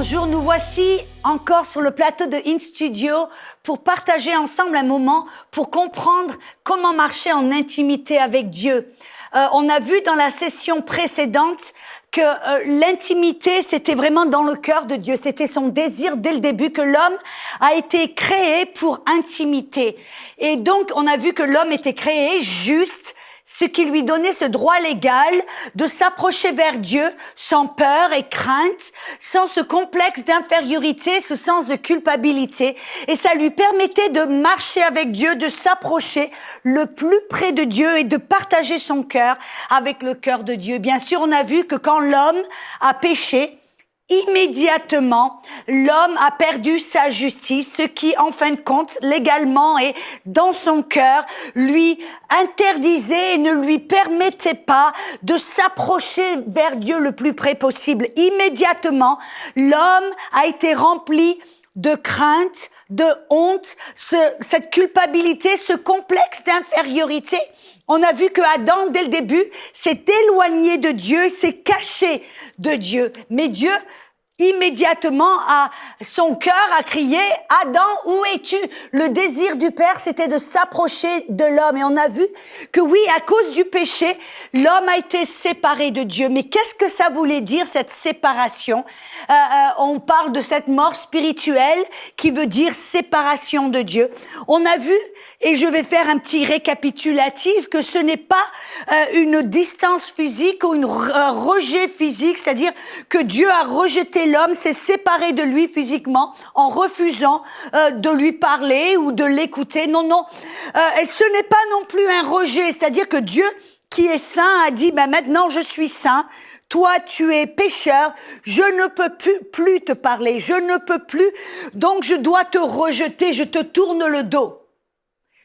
Bonjour, nous voici encore sur le plateau de In Studio pour partager ensemble un moment pour comprendre comment marcher en intimité avec Dieu. On a vu dans la session précédente que l'intimité, c'était vraiment dans le cœur de Dieu. C'était son désir dès le début que l'homme a été créé pour intimité. Et donc, on a vu que l'homme était créé juste, ce qui lui donnait ce droit légal de s'approcher vers Dieu sans peur et crainte, sans ce complexe d'infériorité, ce sens de culpabilité. Et ça lui permettait de marcher avec Dieu, de s'approcher le plus près de Dieu et de partager son cœur avec le cœur de Dieu. Bien sûr, on a vu que quand l'homme a péché, immédiatement, l'homme a perdu sa justice, ce qui, en fin de compte, légalement et dans son cœur, lui interdisait et ne lui permettait pas de s'approcher vers Dieu le plus près possible. Immédiatement, l'homme a été rempli de crainte, de honte, cette culpabilité, ce complexe d'infériorité. On a vu que Adam, dès le début, s'est éloigné de Dieu, s'est caché de Dieu. Mais Dieu, immédiatement, son cœur a crié « Adam, où es-tu » Le désir du Père, c'était de s'approcher de l'homme. Et on a vu que oui, à cause du péché, l'homme a été séparé de Dieu. Mais qu'est-ce que ça voulait dire, cette séparation? On parle de cette mort spirituelle qui veut dire séparation de Dieu. On a vu, et je vais faire un petit récapitulatif, que ce n'est pas une distance physique ou un rejet physique, c'est-à-dire que Dieu a rejeté l'homme, s'est séparé de lui physiquement en refusant de lui parler ou de l'écouter. Non. Et ce n'est pas non plus un rejet, c'est-à-dire que Dieu, qui est saint, a dit maintenant je suis saint. Toi, tu es pécheur, je ne peux plus te parler, je ne peux plus, donc je dois te rejeter, je te tourne le dos.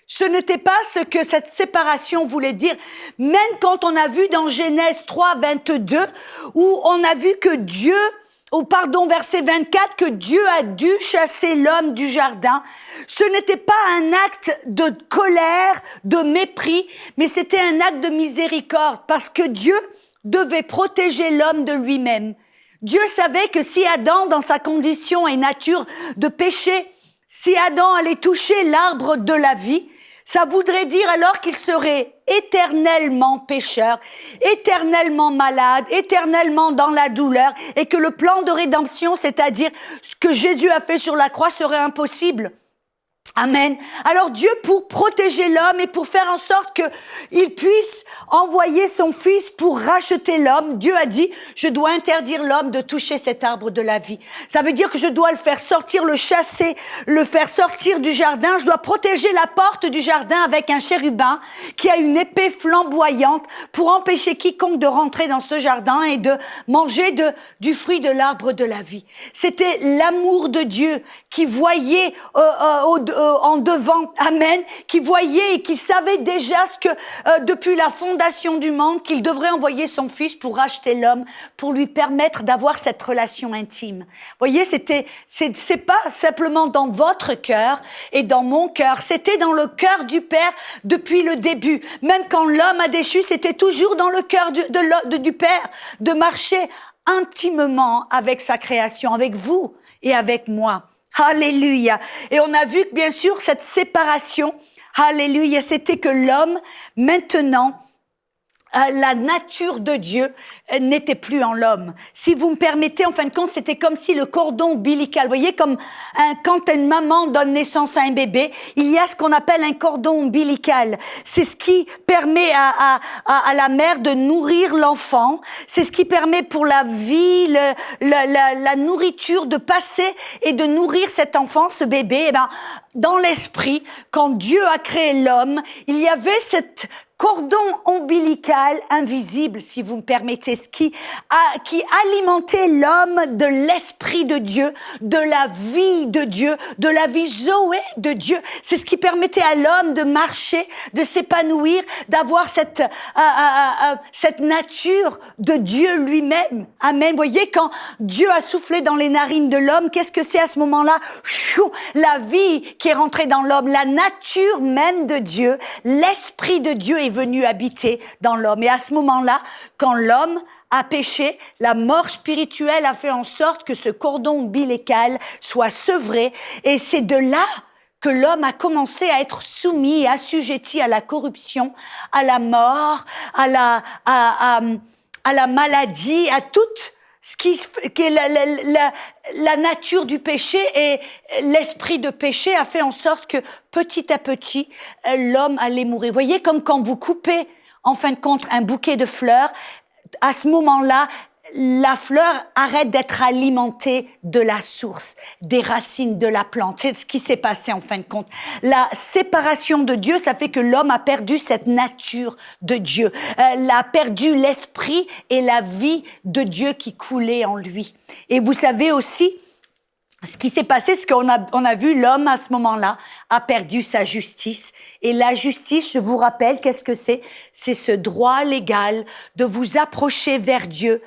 Ce n'était pas ce que cette séparation voulait dire, même quand on a vu dans Genèse 3, 22, où on a vu que verset 24, que Dieu a dû chasser l'homme du jardin. Ce n'était pas un acte de colère, de mépris, mais c'était un acte de miséricorde, parce que Dieu devait protéger l'homme de lui-même. Dieu savait que si Adam, dans sa condition et nature de péché, si Adam allait toucher l'arbre de la vie, ça voudrait dire alors qu'il serait éternellement pécheur, éternellement malade, éternellement dans la douleur, et que le plan de rédemption, c'est-à-dire ce que Jésus a fait sur la croix, serait impossible. Amen. Alors Dieu, pour protéger l'homme et pour faire en sorte qu'il puisse envoyer son fils pour racheter l'homme, Dieu a dit, je dois interdire l'homme de toucher cet arbre de la vie. Ça veut dire que je dois le faire sortir, le chasser, le faire sortir du jardin. Je dois protéger la porte du jardin avec un chérubin qui a une épée flamboyante pour empêcher quiconque de rentrer dans ce jardin et de manger du fruit de l'arbre de la vie. C'était l'amour de Dieu qui voyait en devant, amen, qui voyait et qui savait déjà ce que depuis la fondation du monde, qu'il devrait envoyer son fils pour racheter l'homme, pour lui permettre d'avoir cette relation intime. Voyez, c'est pas simplement dans votre cœur et dans mon cœur, c'était dans le cœur du Père depuis le début. Même quand l'homme a déchu, c'était toujours dans le cœur du Père de marcher intimement avec sa création, avec vous et avec moi. Alléluia. Et on a vu que bien sûr cette séparation, alléluia, c'était que l'homme maintenant, la nature de Dieu n'était plus en l'homme. Si vous me permettez, en fin de compte, c'était comme si le cordon ombilical, vous voyez, comme quand une maman donne naissance à un bébé, il y a ce qu'on appelle un cordon ombilical. C'est ce qui permet à la mère de nourrir l'enfant. C'est ce qui permet pour la vie, la nourriture de passer et de nourrir cet enfant, ce bébé. Et dans l'esprit, quand Dieu a créé l'homme, il y avait cette cordon ombilical invisible, si vous me permettez, ce qui alimentait l'homme de l'esprit de Dieu, de la vie de Dieu, de la vie Zoé de Dieu. C'est ce qui permettait à l'homme de marcher, de s'épanouir, d'avoir cette nature de Dieu lui-même. Amen. Vous voyez, quand Dieu a soufflé dans les narines de l'homme, qu'est-ce que c'est à ce moment-là? La vie qui est rentrée dans l'homme, la nature même de Dieu, l'esprit de Dieu est venu habiter dans l'homme. Et à ce moment-là, quand l'homme a péché, la mort spirituelle a fait en sorte que ce cordon ombilical soit sevré. Et c'est de là que l'homme a commencé à être soumis et assujetti à la corruption, à la mort, à la maladie, à toute ce qui est la nature du péché, et l'esprit de péché a fait en sorte que petit à petit, l'homme allait mourir. Vous voyez, comme quand vous coupez, en fin de compte, un bouquet de fleurs, à ce moment-là, la fleur arrête d'être alimentée de la source, des racines de la plante. C'est ce qui s'est passé en fin de compte. La séparation de Dieu, ça fait que l'homme a perdu cette nature de Dieu. Il a perdu l'esprit et la vie de Dieu qui coulait en lui. Et vous savez aussi, ce qui s'est passé, c'est qu'on a vu l'homme à ce moment-là a perdu sa justice. Et la justice, je vous rappelle, qu'est-ce que c'est? C'est ce droit légal de vous approcher vers Dieu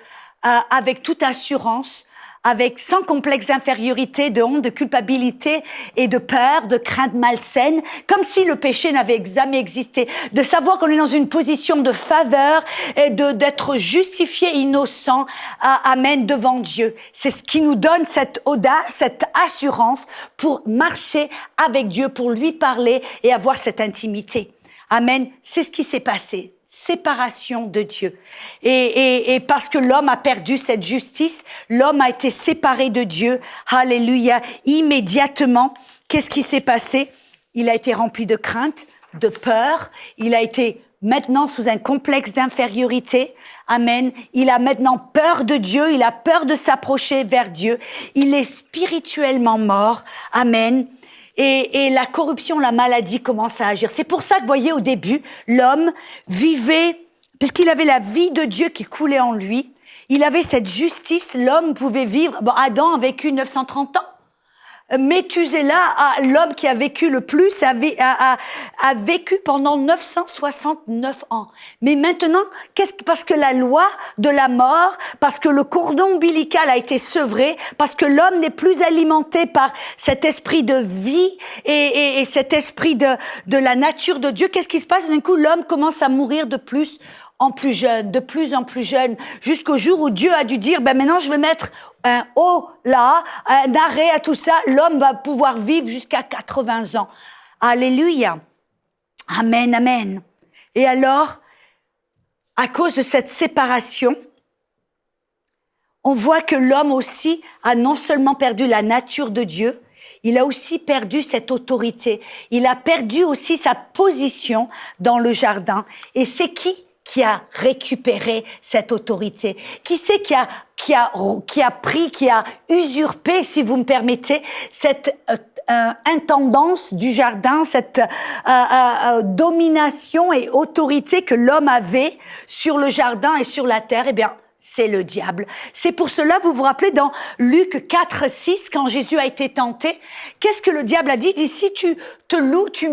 avec toute assurance, avec sans complexe d'infériorité, de honte, de culpabilité et de peur, de crainte malsaine, comme si le péché n'avait jamais existé. De savoir qu'on est dans une position de faveur et d'être justifié, innocent, amen, devant Dieu. C'est ce qui nous donne cette audace, cette assurance pour marcher avec Dieu, pour lui parler et avoir cette intimité. Amen. C'est ce qui s'est passé. Séparation de Dieu. Et parce que l'homme a perdu cette justice, l'homme a été séparé de Dieu. Alléluia. Immédiatement, qu'est-ce qui s'est passé? Il a été rempli de crainte, de peur. Il a été maintenant sous un complexe d'infériorité. Amen. Il a maintenant peur de Dieu. Il a peur de s'approcher vers Dieu. Il est spirituellement mort. Amen. Et la corruption, la maladie commence à agir. C'est pour ça que, vous voyez, au début, l'homme vivait, parce qu'il avait la vie de Dieu qui coulait en lui. Il avait cette justice. L'homme pouvait vivre. Bon, Adam a vécu 930 ans. Méthusela, l'homme qui a vécu le plus, a vécu pendant 969 ans. Mais maintenant, parce que la loi de la mort, parce que le cordon ombilical a été sevré, parce que l'homme n'est plus alimenté par cet esprit de vie et cet esprit de la nature de Dieu, qu'est-ce qui se passe? D'un coup, l'homme commence à mourir de plus en plus jeune, de plus en plus jeune, jusqu'au jour où Dieu a dû dire, maintenant je vais mettre un haut là, un arrêt à tout ça, l'homme va pouvoir vivre jusqu'à 80 ans. Alléluia. Amen, amen. Et alors, à cause de cette séparation, on voit que l'homme aussi a non seulement perdu la nature de Dieu, il a aussi perdu cette autorité. Il a perdu aussi sa position dans le jardin. Et c'est qui a récupéré cette autorité? Qui c'est qui a usurpé, si vous me permettez, cette intendance du jardin, cette domination et autorité que l'homme avait sur le jardin et sur la terre? Eh bien, c'est le diable. C'est pour cela, vous vous rappelez dans Luc 4, 6, quand Jésus a été tenté, qu'est-ce que le diable a dit? Il dit, si tu te loues, tu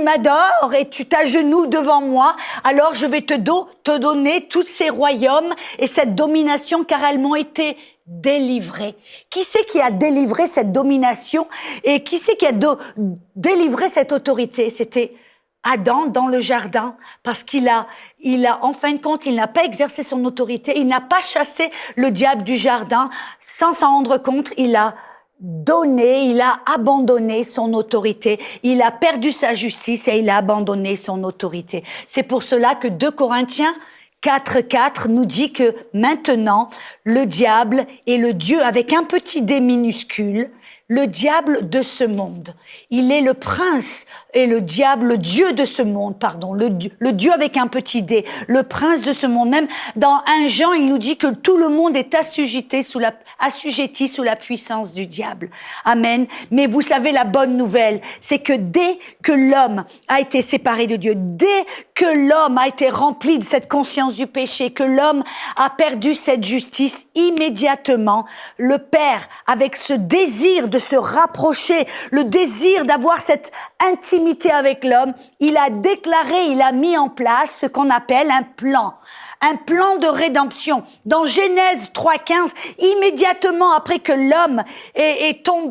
m'adores et tu t'agenouilles devant moi, alors je vais te donner tous ces royaumes et cette domination, car elles m'ont été délivrées. Qui c'est qui a délivré cette domination et qui c'est qui a délivré cette autorité? C'était Adam dans le jardin, parce qu'il a, en fin de compte, il n'a pas exercé son autorité, il n'a pas chassé le diable du jardin, sans s'en rendre compte, il a abandonné son autorité, il a perdu sa justice et il a abandonné son autorité. C'est pour cela que 2 Corinthiens 4.4 nous dit que maintenant, le diable est le Dieu avec un petit d minuscule, le diable de ce monde. Il est le prince et le diable, le Dieu de ce monde, pardon, le Dieu avec un petit d, le prince de ce monde. Même dans 1 Jean, il nous dit que tout le monde est assujetti sous la puissance du diable. Amen. Mais vous savez, la bonne nouvelle, c'est que dès que l'homme a été séparé de Dieu, dès que l'homme a été rempli de cette conscience du péché, que l'homme a perdu cette justice, immédiatement, le Père, avec ce désir de se rapprocher, le désir d'avoir cette intimité avec l'homme, il a déclaré, il a mis en place ce qu'on appelle un plan de rédemption. Dans Genèse 3,15, immédiatement après que l'homme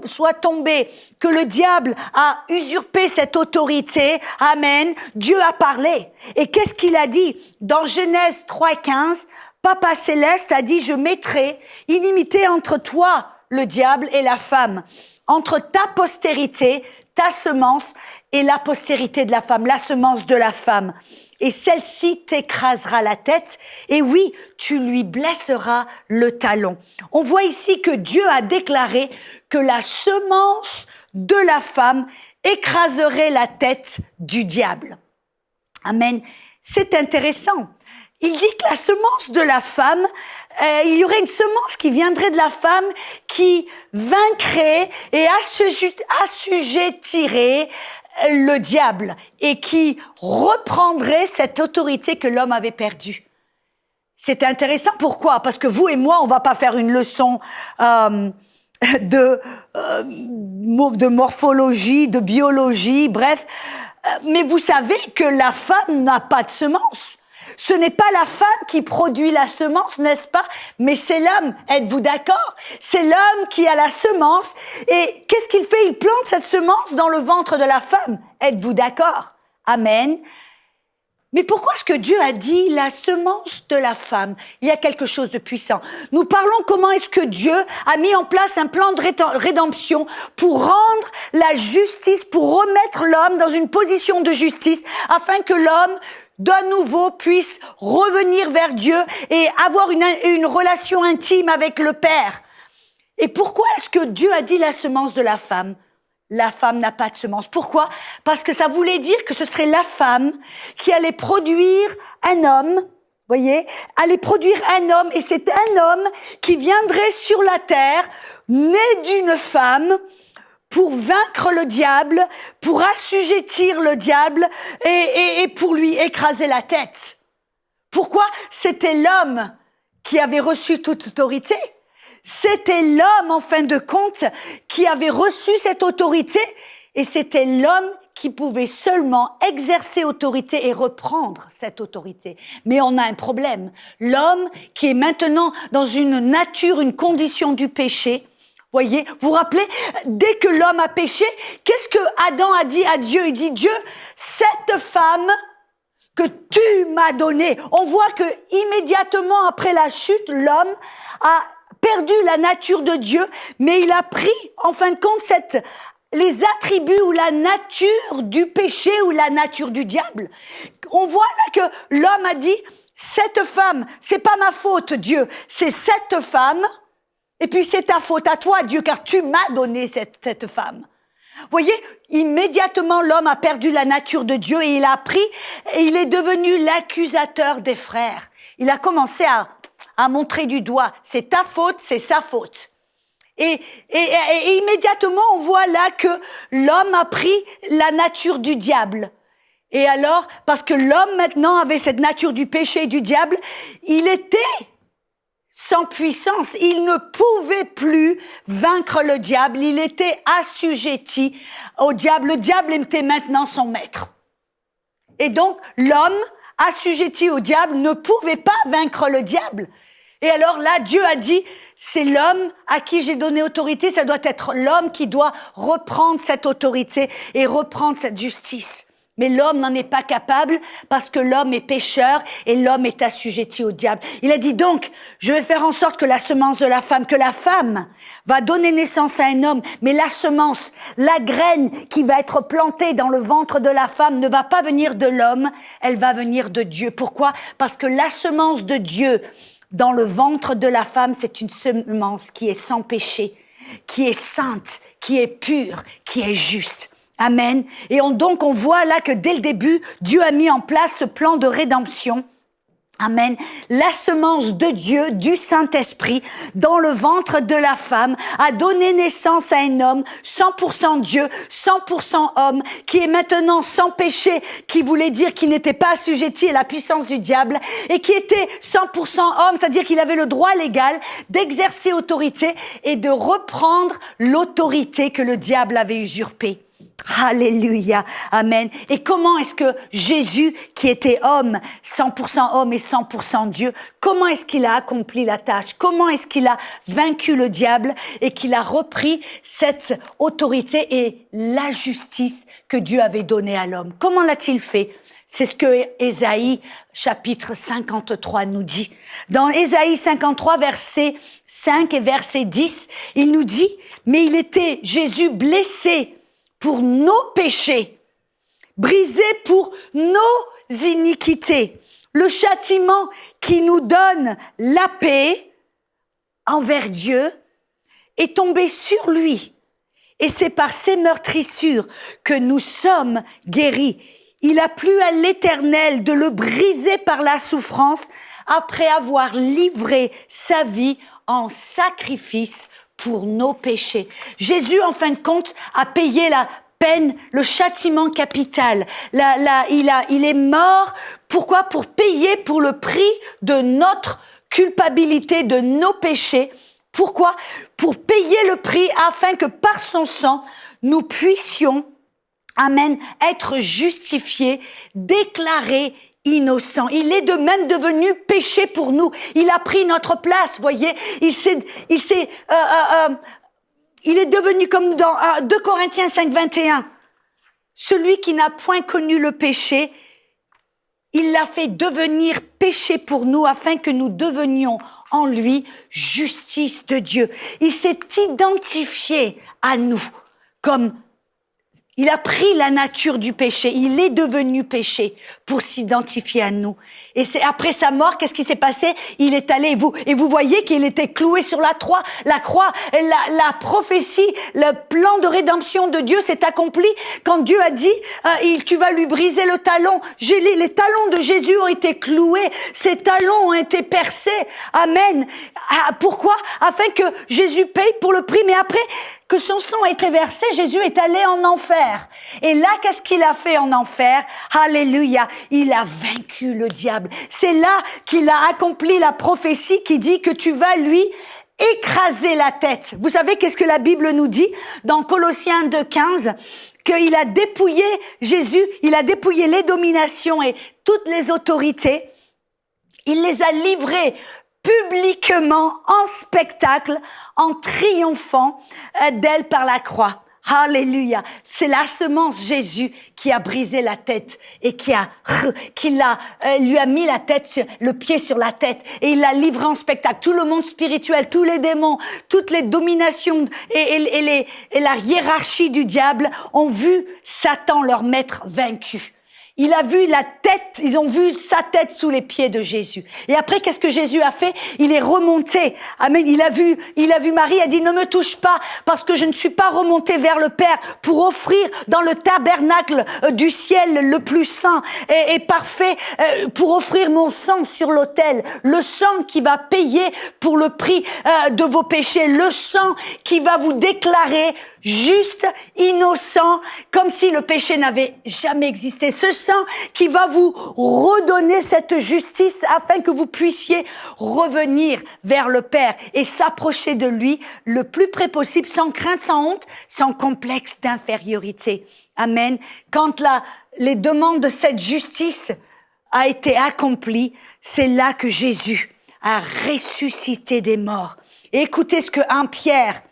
soit tombé, que le diable a usurpé cette autorité, amen, Dieu a parlé. Et qu'est-ce qu'il a dit? Dans Genèse 3,15, Papa Céleste a dit, je mettrai inimité entre toi, le diable, et la femme, entre ta postérité, ta semence, et la postérité de la femme, la semence de la femme. Et celle-ci t'écrasera la tête, et oui, tu lui blesseras le talon. On voit ici que Dieu a déclaré que la semence de la femme écraserait la tête du diable. Amen. C'est intéressant. Il dit que la semence de la femme, il y aurait une semence qui viendrait de la femme qui vaincrait et assujettirait le diable et qui reprendrait cette autorité que l'homme avait perdue. C'est intéressant. Pourquoi? Parce que vous et moi, on va pas faire une leçon de morphologie, de biologie, bref. Mais vous savez que la femme n'a pas de semence. Ce n'est pas la femme qui produit la semence, n'est-ce pas? Mais c'est l'homme. Êtes-vous d'accord? C'est l'homme qui a la semence. Et qu'est-ce qu'il fait? Il plante cette semence dans le ventre de la femme. Êtes-vous d'accord? Amen. Mais pourquoi est-ce que Dieu a dit la semence de la femme? Il y a quelque chose de puissant. Nous parlons comment est-ce que Dieu a mis en place un plan de rédemption pour rendre la justice, pour remettre l'homme dans une position de justice, afin que l'homme, de nouveau, puisse revenir vers Dieu et avoir une relation intime avec le Père. Et pourquoi est-ce que Dieu a dit la semence de la femme? La femme n'a pas de semence. Pourquoi? Parce que ça voulait dire que ce serait la femme qui allait produire un homme, voyez, allait produire un homme, et c'est un homme qui viendrait sur la terre, né d'une femme, pour vaincre le diable, pour assujettir le diable et pour lui écraser la tête. Pourquoi? C'était l'homme qui avait reçu toute autorité. C'était l'homme, en fin de compte, qui avait reçu cette autorité, et c'était l'homme qui pouvait seulement exercer autorité et reprendre cette autorité. Mais on a un problème. L'homme qui est maintenant dans une nature, une condition du péché, voyez, vous vous rappelez, dès que l'homme a péché, qu'est-ce que Adam a dit à Dieu? Il dit, Dieu, cette femme que tu m'as donnée. On voit que immédiatement après la chute, l'homme a perdu la nature de Dieu, mais il a pris, en fin de compte, les attributs ou la nature du péché ou la nature du diable. On voit là que l'homme a dit, cette femme, c'est pas ma faute, Dieu, c'est cette femme, et puis c'est ta faute à toi, Dieu, car tu m'as donné cette femme. Vous voyez, immédiatement, l'homme a perdu la nature de Dieu et il a pris, et il est devenu l'accusateur des frères. Il a commencé à montrer du doigt, c'est ta faute, c'est sa faute. Et immédiatement, on voit là que l'homme a pris la nature du diable. Et alors, parce que l'homme maintenant avait cette nature du péché et du diable, il était sans puissance. Il ne pouvait plus vaincre le diable. Il était assujetti au diable. Le diable était maintenant son maître. Et donc, l'homme assujetti au diable ne pouvait pas vaincre le diable. Et alors là, Dieu a dit, c'est l'homme à qui j'ai donné autorité, ça doit être l'homme qui doit reprendre cette autorité et reprendre cette justice. Mais l'homme n'en est pas capable parce que l'homme est pécheur et l'homme est assujetti au diable. Il a dit donc, je vais faire en sorte que la semence de la femme va donner naissance à un homme, mais la semence, la graine qui va être plantée dans le ventre de la femme ne va pas venir de l'homme, elle va venir de Dieu. Pourquoi? Parce que la semence de Dieu dans le ventre de la femme, c'est une semence qui est sans péché, qui est sainte, qui est pure, qui est juste. Amen. Et donc on voit là que dès le début, Dieu a mis en place ce plan de rédemption. Amen. La semence de Dieu, du Saint-Esprit, dans le ventre de la femme, a donné naissance à un homme 100% Dieu, 100% homme, qui est maintenant sans péché, qui voulait dire qu'il n'était pas assujetti à la puissance du diable, et qui était 100% homme, c'est-à-dire qu'il avait le droit légal d'exercer autorité et de reprendre l'autorité que le diable avait usurpée. Alléluia, amen. Et comment est-ce que Jésus, qui était homme, 100% homme et 100% Dieu, comment est-ce qu'il a accompli la tâche? Comment est-ce qu'il a vaincu le diable et qu'il a repris cette autorité et la justice que Dieu avait donnée à l'homme? Comment l'a-t-il fait? C'est ce que Ésaïe, chapitre 53, nous dit. Dans Ésaïe 53, verset 5 et verset 10, il nous dit, mais il était, Jésus, blessé pour nos péchés, brisé pour nos iniquités. Le châtiment qui nous donne la paix envers Dieu est tombé sur lui. Et c'est par ses meurtrissures que nous sommes guéris. Il a plu à l'Éternel de le briser par la souffrance après avoir livré sa vie en sacrifice pour nos péchés. Jésus, en fin de compte, a payé la peine, le châtiment capital. Il est mort. Pourquoi? Pour payer pour le prix de notre culpabilité, de nos péchés. Pourquoi? Pour payer le prix afin que par son sang, nous puissions, amen, être justifiés, déclarés innocent. Il est de même devenu péché pour nous. Il a pris notre place, voyez. Il est devenu comme dans 2 Corinthiens 5, 21. Celui qui n'a point connu le péché, il l'a fait devenir péché pour nous afin que nous devenions en lui justice de Dieu. Il s'est identifié à nous comme il a pris la nature du péché. Il est devenu péché pour s'identifier à nous. Et c'est après sa mort, qu'est-ce qui s'est passé? Il est allé, et vous voyez qu'il était cloué sur la croix. La prophétie, le plan de rédemption de Dieu s'est accompli quand Dieu a dit, tu vas lui briser le talon. Les talons de Jésus ont été cloués. Ses talons ont été percés. Amen. Pourquoi? Afin que Jésus paye pour le prix. Mais après que son sang a été versé, Jésus est allé en enfer. Et là, qu'est-ce qu'il a fait en enfer? Alléluia. Il a vaincu le diable. C'est là qu'il a accompli la prophétie qui dit que tu vas lui écraser la tête. Vous savez qu'est-ce que la Bible nous dit dans Colossiens 2:15? Qu'il a dépouillé, Jésus, il a dépouillé les dominations et toutes les autorités. Il les a livrées publiquement en spectacle, en triomphant d'elle par la croix. Alléluia. C'est la semence Jésus qui a brisé la tête et lui a mis la tête, le pied sur la tête et il l'a livré en spectacle. Tout le monde spirituel, tous les démons, toutes les dominations et la hiérarchie du diable ont vu Satan, leur maître, vaincu. Il a vu la tête, ils ont vu sa tête sous les pieds de Jésus. Et après, qu'est-ce que Jésus a fait? Il est remonté. Amen. Il a vu Marie, a dit, ne me touche pas, parce que je ne suis pas remonté vers le Père pour offrir dans le tabernacle du ciel le plus saint et parfait, pour offrir mon sang sur l'autel. Le sang qui va payer pour le prix de vos péchés. Le sang qui va vous déclarer juste, innocent, comme si le péché n'avait jamais existé. Ce sang qui va vous redonner cette justice afin que vous puissiez revenir vers le Père et s'approcher de lui le plus près possible, sans crainte, sans honte, sans complexe d'infériorité. Amen. Quand les demandes de cette justice a été accomplie, c'est là que Jésus a ressuscité des morts. Et écoutez ce que 1 Pierre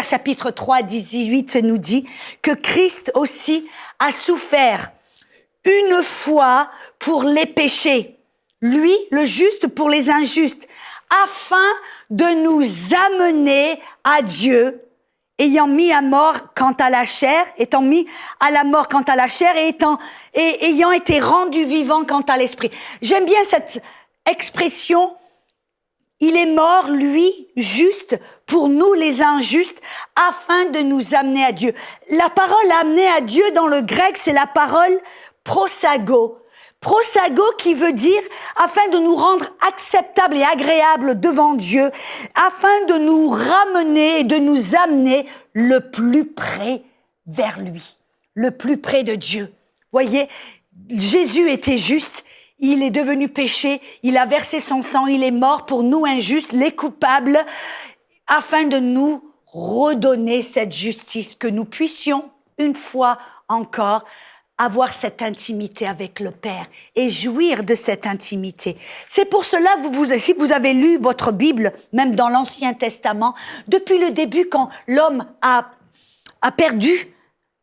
chapitre 3, 18 nous dit, que Christ aussi a souffert une fois pour les péchés, lui, le juste, pour les injustes, afin de nous amener à Dieu, ayant mis à mort quant à la chair, étant mis à la mort quant à la chair et ayant été rendu vivant quant à l'esprit. J'aime bien cette expression. Il est mort, lui, juste, pour nous les injustes, afin de nous amener à Dieu. La parole amener à Dieu dans le grec, c'est la parole prosago. Prosago qui veut dire afin de nous rendre acceptables et agréables devant Dieu, afin de nous ramener et de nous amener le plus près vers lui, le plus près de Dieu. Voyez, Jésus était juste, il est devenu péché, il a versé son sang, il est mort pour nous injustes, les coupables, afin de nous redonner cette justice, que nous puissions une fois encore avoir cette intimité avec le Père et jouir de cette intimité. C'est pour cela que si vous avez lu votre Bible, même dans l'Ancien Testament, depuis le début quand l'homme a perdu,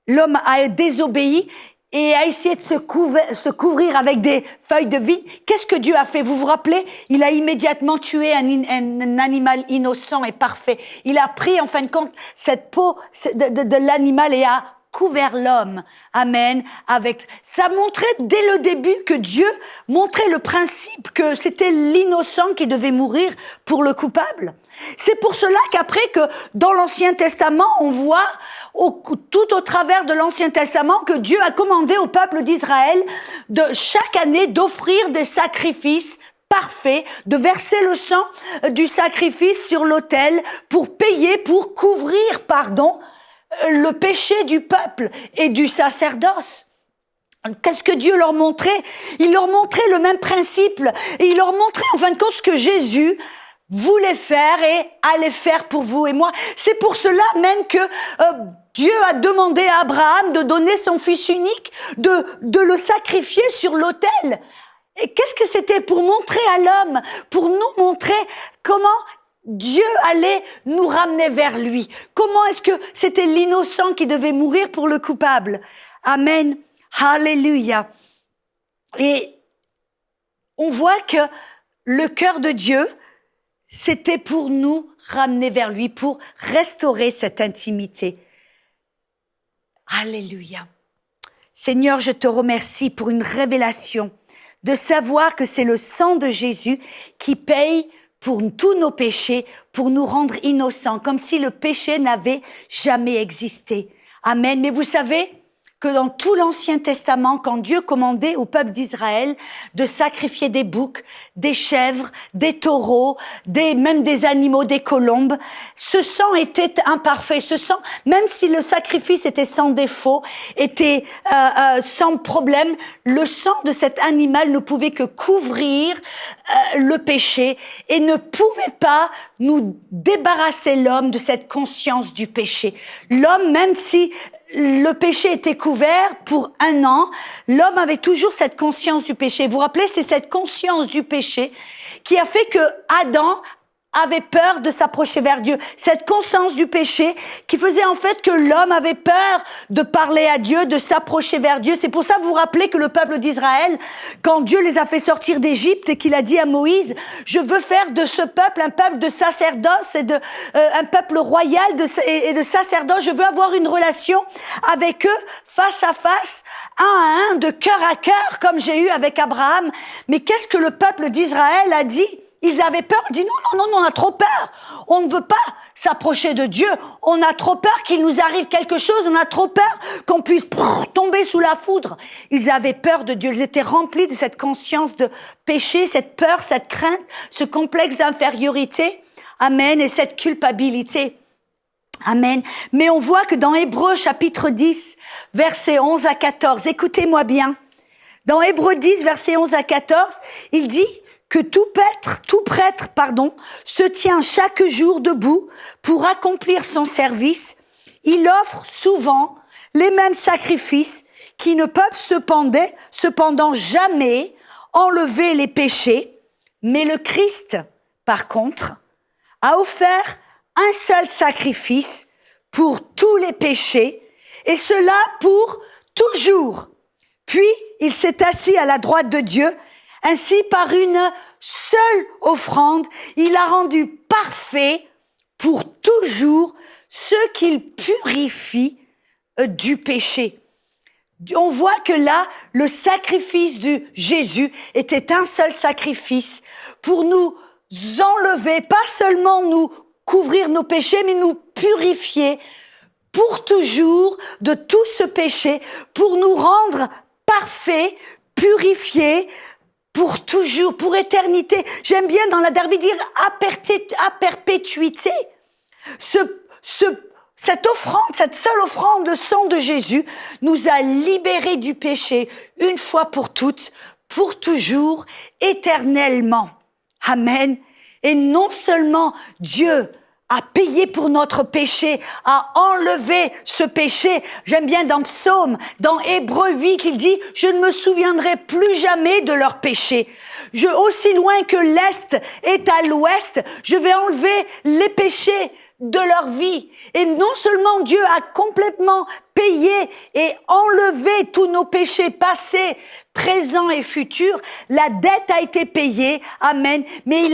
l'homme a désobéi et a essayé de se couvrir avec des feuilles de vigne, qu'est-ce que Dieu a fait? Vous vous rappelez? Il a immédiatement tué un animal innocent et parfait. Il a pris en fin de compte cette peau de l'animal et a couvert l'homme. Amen. Ça montrait dès le début que Dieu montrait le principe que c'était l'innocent qui devait mourir pour le coupable. C'est pour cela qu'après que dans l'Ancien Testament, on voit tout au travers de l'Ancien Testament que Dieu a commandé au peuple d'Israël de chaque année d'offrir des sacrifices parfaits, de verser le sang du sacrifice sur l'autel pour couvrir, le péché du peuple et du sacerdoce. Qu'est-ce que Dieu leur montrait? Il leur montrait le même principe et il leur montrait en fin de compte ce que Jésus voulait faire et allait faire pour vous et moi. C'est pour cela même que Dieu a demandé à Abraham de donner son fils unique, de le sacrifier sur l'autel. Et qu'est-ce que c'était? Pour montrer à l'homme, pour nous montrer comment Dieu allait nous ramener vers lui. Comment est-ce que c'était l'innocent qui devait mourir pour le coupable? Amen. Alléluia. Et on voit que le cœur de Dieu, c'était pour nous ramener vers lui, pour restaurer cette intimité. Alléluia. Seigneur, je te remercie pour une révélation, de savoir que c'est le sang de Jésus qui paye pour tous nos péchés, pour nous rendre innocents, comme si le péché n'avait jamais existé. Amen. Mais vous savez que dans tout l'Ancien Testament, quand Dieu commandait au peuple d'Israël de sacrifier des boucs, des chèvres, des taureaux, même des animaux, des colombes, ce sang était imparfait. Ce sang, même si le sacrifice était sans défaut, était sans problème, le sang de cet animal ne pouvait que couvrir le péché et ne pouvait pas nous débarrasser l'homme de cette conscience du péché. L'homme, même si le péché était couvert pour 1 an, l'homme avait toujours cette conscience du péché. Vous vous rappelez, c'est cette conscience du péché qui a fait que Adam avait peur de s'approcher vers Dieu. Cette conscience du péché qui faisait en fait que l'homme avait peur de parler à Dieu, de s'approcher vers Dieu. C'est pour ça que vous vous rappelez que le peuple d'Israël, quand Dieu les a fait sortir d'Égypte et qu'il a dit à Moïse, je veux faire de ce peuple un peuple de sacerdoce et un peuple royal et de sacerdoce. Je veux avoir une relation avec eux face à face, un à un, de cœur à cœur, comme j'ai eu avec Abraham. Mais qu'est-ce que le peuple d'Israël a dit? Ils avaient peur, ils disent non, on a trop peur. On ne veut pas s'approcher de Dieu. On a trop peur qu'il nous arrive quelque chose. On a trop peur qu'on puisse tomber sous la foudre. Ils avaient peur de Dieu. Ils étaient remplis de cette conscience de péché, cette peur, cette crainte, ce complexe d'infériorité. Amen. Et cette culpabilité. Amen. Mais on voit que dans Hébreux chapitre 10, versets 11 à 14, écoutez-moi bien. Dans Hébreux 10, versets 11 à 14, il dit que tout prêtre, se tient chaque jour debout pour accomplir son service. Il offre souvent les mêmes sacrifices qui ne peuvent cependant jamais enlever les péchés. Mais le Christ, par contre, a offert un seul sacrifice pour tous les péchés, et cela pour toujours. Puis, il s'est assis à la droite de Dieu. Ainsi, par une seule offrande, il a rendu parfait pour toujours ceux qu'il purifie du péché. On voit que là, le sacrifice de Jésus était un seul sacrifice pour nous enlever, pas seulement nous couvrir nos péchés, mais nous purifier pour toujours de tout ce péché, pour nous rendre parfaits, purifié pour toujours, pour éternité. J'aime bien dans la Darby dire à perpétuité. Cette offrande, cette seule offrande, le sang de Jésus, nous a libérés du péché une fois pour toutes, pour toujours, éternellement. Amen. Et non seulement Dieu a payé pour notre péché, a enlevé ce péché. J'aime bien dans Psaume, dans Hébreux 8, il dit « Je ne me souviendrai plus jamais de leurs péchés. Aussi loin que l'Est est à l'Ouest, je vais enlever les péchés de leur vie. » Et non seulement Dieu a complètement payé et enlevé tous nos péchés passés, présents et futurs, la dette a été payée, amen, mais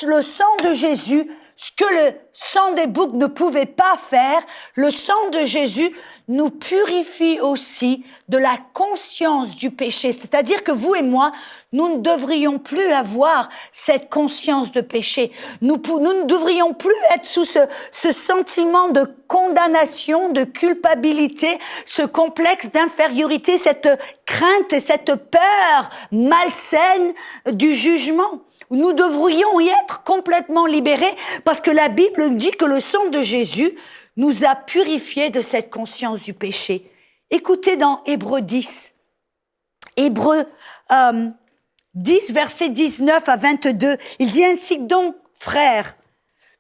le sang de Jésus, ce que le sang des boucs ne pouvait pas faire, le sang de Jésus nous purifie aussi de la conscience du péché. C'est-à-dire que vous et moi, nous ne devrions plus avoir cette conscience de péché. Nous ne devrions plus être sous ce sentiment de condamnation, de culpabilité, ce complexe d'infériorité, cette crainte et cette peur malsaine du jugement. Nous devrions y être complètement libérés parce que la Bible dit que le sang de Jésus nous a purifiés de cette conscience du péché. Écoutez dans Hébreux 10. Hébreux 10, versets 19 à 22. Il dit ainsi donc, frères,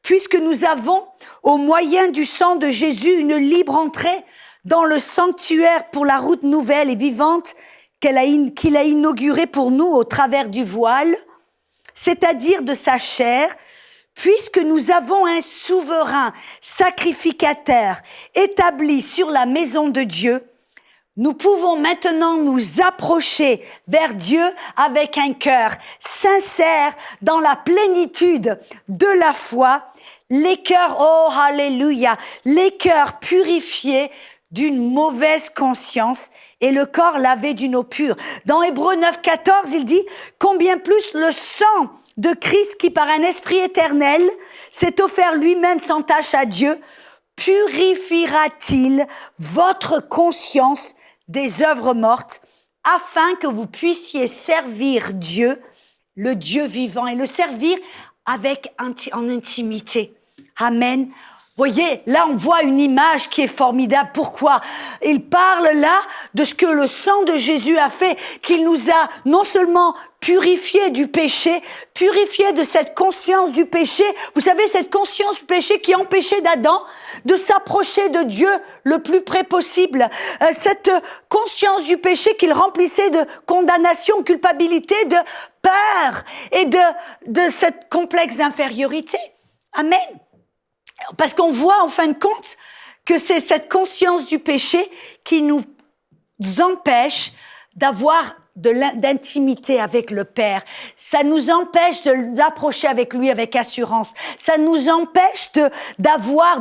puisque nous avons, au moyen du sang de Jésus, une libre entrée dans le sanctuaire pour la route nouvelle et vivante qu'il a inaugurée pour nous au travers du voile, c'est-à-dire de sa chair, puisque nous avons un souverain sacrificateur établi sur la maison de Dieu, nous pouvons maintenant nous approcher vers Dieu avec un cœur sincère dans la plénitude de la foi, les cœurs, oh alléluia, les cœurs purifiés d'une mauvaise conscience et le corps lavé d'une eau pure. Dans Hébreux 9, 14, il dit « Combien plus le sang de Christ qui par un esprit éternel s'est offert lui-même sans tache à Dieu, purifiera-t-il votre conscience des œuvres mortes afin que vous puissiez servir Dieu, le Dieu vivant, et le servir en intimité. » Amen. Voyez, là on voit une image qui est formidable. Pourquoi ? Il parle là de ce que le sang de Jésus a fait, qu'il nous a non seulement purifiés du péché, purifiés de cette conscience du péché. Vous savez, cette conscience du péché qui empêchait d'Adam de s'approcher de Dieu le plus près possible. Cette conscience du péché qu'il remplissait de condamnation, culpabilité, de peur et de cette complexe d'infériorité. Amen. Parce qu'on voit en fin de compte que c'est cette conscience du péché qui nous empêche d'avoir d'intimité avec le Père. Ça nous empêche d'approcher avec lui avec assurance. Ça nous empêche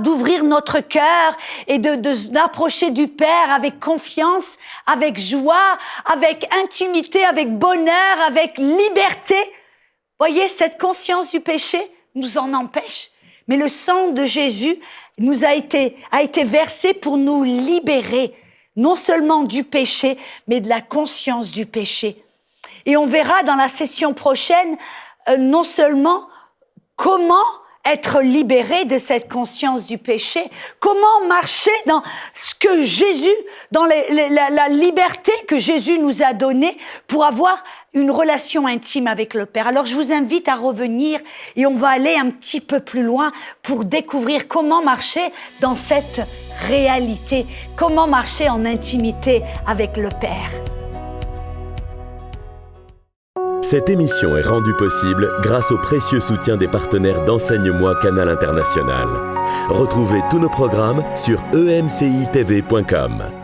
d'ouvrir notre cœur et d'approcher du Père avec confiance, avec joie, avec intimité, avec bonheur, avec liberté. Voyez, cette conscience du péché nous en empêche. Mais le sang de Jésus a été versé pour nous libérer, non seulement du péché, mais de la conscience du péché. Et on verra dans la session prochaine, non seulement comment être libéré de cette conscience du péché, comment marcher dans ce que Jésus, dans la liberté que Jésus nous a donnée pour avoir une relation intime avec le Père. Alors je vous invite à revenir et on va aller un petit peu plus loin pour découvrir comment marcher dans cette réalité, comment marcher en intimité avec le Père. Cette émission est rendue possible grâce au précieux soutien des partenaires d'Enseigne-moi Canal International. Retrouvez tous nos programmes sur emcitv.com.